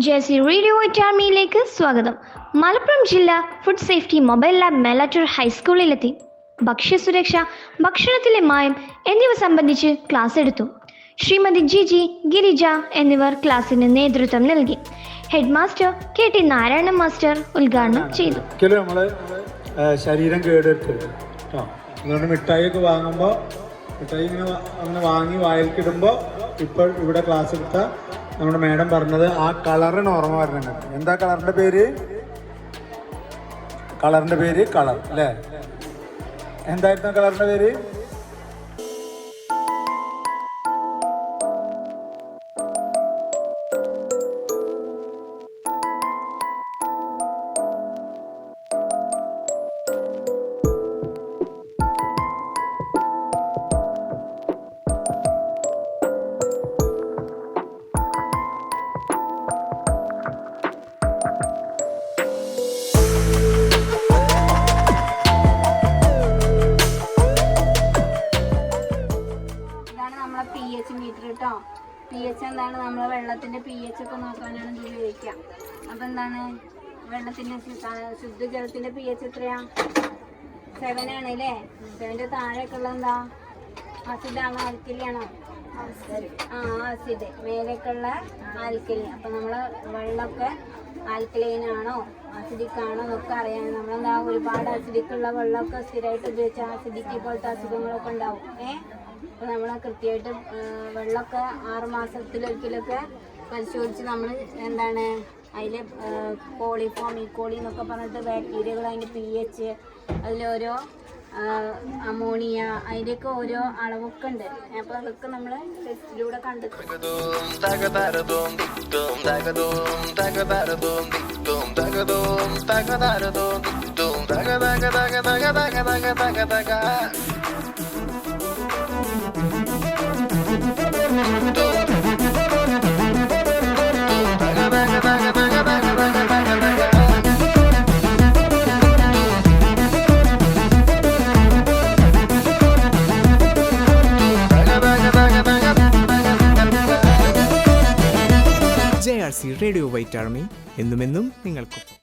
Jessy radio അക്കാഡമിയിലേക്ക് സ്വാഗതം. മലപ്പുറം ജില്ല food safety mobile lab Melattur ഹൈസ്കൂളിലെത്തി. ഭക്ഷ്യസുരക്ഷ, ഭക്ഷണത്തിലെ മായം എന്നിവ സംബന്ധിച്ച് ക്ലാസ് എടുത്തു. ശ്രീമതി ജിജി, ഗിരിജ എന്നിവർ ക്ലാസ്സിന് നേതൃത്വം നൽകി. Head master KT Narayana master ഉദ്ഘാടനം ചെയ്തു. ശരീരം കേടെടുത്തത് അതുകൊണ്ട് മിഠായിയൊക്കെ വാങ്ങുമ്പോൾ മിഠായി ഇങ്ങനെ അങ്ങനെ വാങ്ങി വായിൽക്കിടുമ്പോൾ ഇപ്പോൾ ഇവിടെ ക്ലാസ് എടുത്ത നമ്മുടെ മാഡം പറഞ്ഞത് ആ കളറിന് ഓർമ്മ വരുന്നുണ്ട്. എന്താ കളറിന്റെ പേര്? കളർ അല്ലേ? എന്തായിരുന്നു കളറിന്റെ പേര്? pH മീറ്റർ കേട്ടോ. pH എന്താണ്? നമ്മൾ വെള്ളത്തിന്റെ pH ഒക്കെ നോക്കാനാണ് ഇത് ഉപയോഗിക്കുക. അപ്പൊ എന്താണ് വെള്ളത്തിന്റെ ശുദ്ധജലത്തിന്റെ pH എത്രയാ? 7 ആണ് അല്ലേ? 7ന്റെ താഴെയൊക്കെ ഉള്ള എന്താ? ആസിഡാണോ ആൽക്കലിയാണോ? ആസിഡ്. മേലേക്കുള്ള ആൽക്കലി. അപ്പൊ നമ്മള് വെള്ളമൊക്കെ ആൽക്കലൈൻ ആണോ ആസിഡിക് ആണോ എന്നൊക്കെ അറിയാൻ നമ്മളെന്താ ഒരുപാട് ആസിഡിക്കുള്ള വെള്ളമൊക്കെ സ്ഥിരമായിട്ട് ഉപയോഗിച്ച ആസിഡിറ്റി പോലത്തെ അസുഖങ്ങളൊക്കെ ഉണ്ടാവും. അപ്പോൾ നമ്മൾ കൃത്യമായിട്ട് വെള്ളമൊക്കെ 6 മാസത്തിലൊരിക്കലൊക്കെ പരിശോധിച്ച് നമ്മൾ എന്താണ് അതിൽ കോളിഫോം ഈക്കോളി എന്നൊക്കെ പറഞ്ഞിട്ട് ബാക്ടീരിയകൾ അതിൻ്റെ pH അതിലോരോ അമോണിയ അതിൻ്റെയൊക്കെ ഓരോ അളവൊക്കെ ഉണ്ട്. അപ്പോൾ അതൊക്കെ നമ്മൾ ടെസ്റ്റിലൂടെ കണ്ടെത്തും. JRC റേഡിയോ വൈറ്റ് ആർമി എന്നുമെന്നും നിങ്ങൾക്കൊപ്പം.